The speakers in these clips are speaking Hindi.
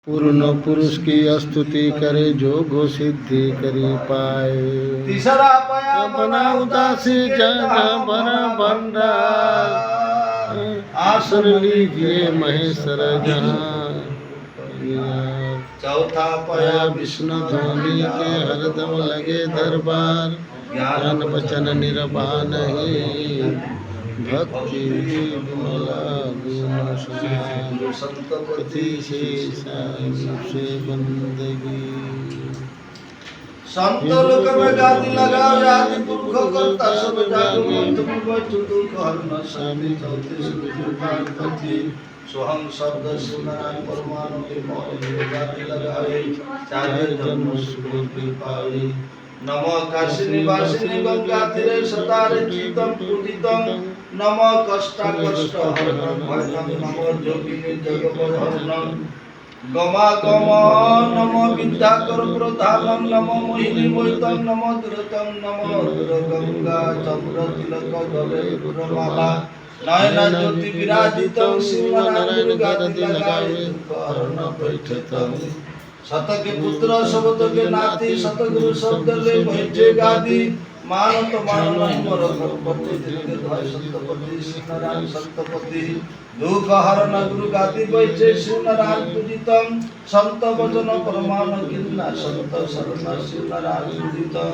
पूर्ण पुरुष की स्तुति करे जो गो सिद्धि करी पाए। तीसरा पाया अपना उदासी जन बर बंडा आसन लीजिए महेश्वर जहाँ। चौथा पाया विष्णु ध्वनि के हरदम लगे दरबार। ज्ञान वचन निर्वाह नहीं भक्ति विमला गुण सुना संतपति से बंदगी। संत लोक में गादी लगाओ आदि पुरख करता सब जागो तुम चुटु हरन स्वामी चौथे सुखी सोहम शब्द सुनारायण परमाणु के मौन गादी लगाए चाहे जन्म सुख पाए। नमो काशी निवासिनी गंगा तीरे सतारे चितम पूजितम नमो कष्टा कष्ट हरणम भयम नमो जोगिनी जगवहरणम गमा गम नमो विद्याकर प्रधानम नमो मोहिनी मोहितम नमो दुरतम नमो दुर्गंगा चंद्र तिलक गले गुरमाला नयन ज्योति विराजितम शिवनारायण गादी लगाए हरण बैठतम सत के पुत्र शब्द के नाती सतगुरु शब्द ले बैठे गादी मानत मानन मोर पति दिल धाय संतपति शिवनारायण संतपति दुख हरण गुरु गादी बैठे शिवनारायण पूजितम संत वचन परमान गिरना संत शरण शिवनारायण पूजितम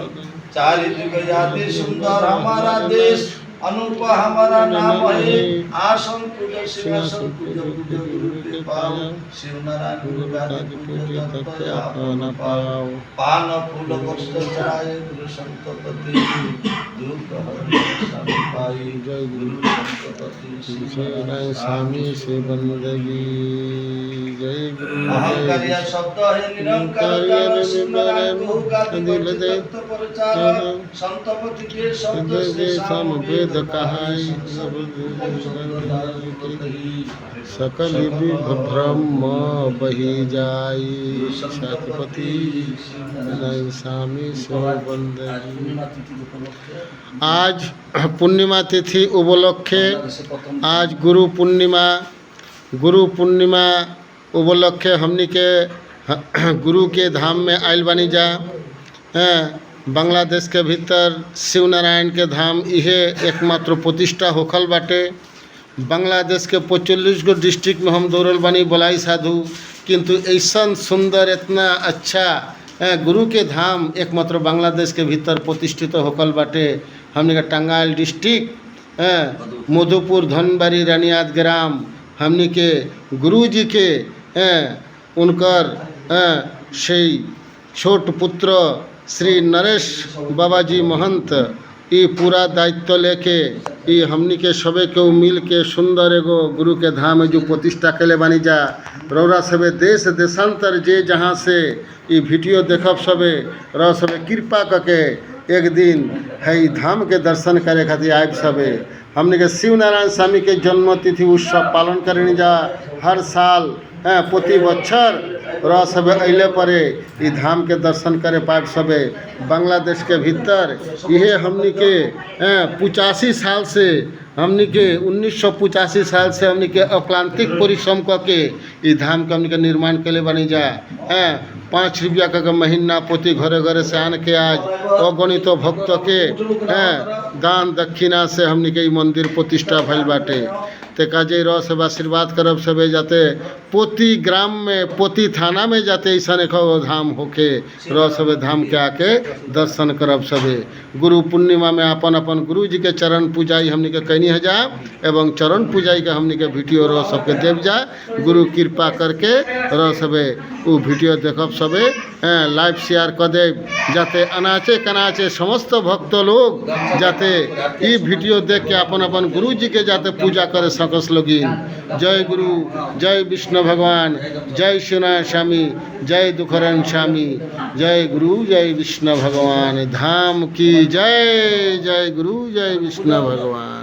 चारि जुग आदि सुंदर हमारा देश अनूप हमारा नाम है आसन पूजा सिंहासन पूजा पूजा गुरु के पाओ शिवनारायण गुरु गादी पूजा तत्व आपन पाओ पान फूल वस्त्र चढ़ाए गुरु संतपति दुख हरण पाई जय गुरु संतपति शिवनारायण स्वामी से बंदगी। जय गुरु अहंकार शब्द है निरंकार जान शिवनारायण गुरु गादी तत्व प्रचार संतपति के शब्द से वेद कहाई सकल ब्रह्म बही जाई सतपति स्वामी से बंदगी। आज पूर्णिमा तिथि उपलक्षे आज गुरु पूर्णिमा उपलक्षे हमनी के गुरु के धाम में आयल बनी जा। बांग्लादेश के भीतर शिव नारायण के धाम इहे एकमात्र प्रतिष्ठा होखल बाटे। बांग्लादेश के 45 गो डिस्ट्रिक्ट में हम दौड़ल बानी बोलाई साधु, किंतु ऐसा सुंदर इतना अच्छा गुरु के धाम एकमात्र बांग्लादेश के भीतर प्रतिष्ठित होखल बाटे। हमने का टंगाइल डिस्ट्रिक्ट मधुपुर धनबारी रानियाद ग्राम हमने के गुरु जी के उनकर से छोट पुत्र श्री नरेश बाबा जी महंत ये पूरा दायित्व लेके ये हमनी के सबे के मिल के सुंदर एगो गुरु के धाम में जो प्रतिष्ठा के बानी जा। रौरा सबे देश देशांतर जे जहाँ से ये वीडियो देखब सबे रह सबे कृपा करके एक दिन है धाम के दर्शन करे खातिर आए सबे। हमने के शिव नारायण स्वामी के जन्म तिथि उत्सव पालन करने जा हर साल प्रति बच्चर रह सब अले परे ई धाम के दर्शन करे पाए सबे। बांग्लादेश के भीतर यह हमनी के 85 साल से हमनी के 1985 साल से हमनी के अक्लांतिक परिश्रम करके ई धाम के हमनी के निर्माण के लिए बनी जा। 5 रुपया का महीना प्रति घरे घरे से आन के आज अगणित भक्त के दान दक्षिणा से हमनी के मंदिर प्रतिष्ठा भइल बाटे। ते काजे रह सब आशीर्वाद करब सबे जाते पोती ग्राम में पोती थाना में जाते ऐसा एक धाम होके रह सब धाम के आके दर्शन करब सबे। गुरु पूर्णिमा में अपन अपन गुरु जी के चरण पूजाई हमनी के कैनी है जा एवं चरण पूजाई के हमनी के वीडियो रह सबके देव जा। गुरु कृपा करके रह सबे वो वीडियो देखब सबे लाइव शेयर कर दे जाते अनाचे कनाचे समस्त भक्त लोग जाते ये वीडियो देख के अपन अपन गुरु जी के जाते पूजा करे सकस लोगिन। जय गुरु जय विष्णु भगवान जय शिवनारायण स्वामी जय दुखहरण स्वामी जय गुरु जय विष्णु भगवान धाम की जय। जय गुरु जय विष्णु भगवान।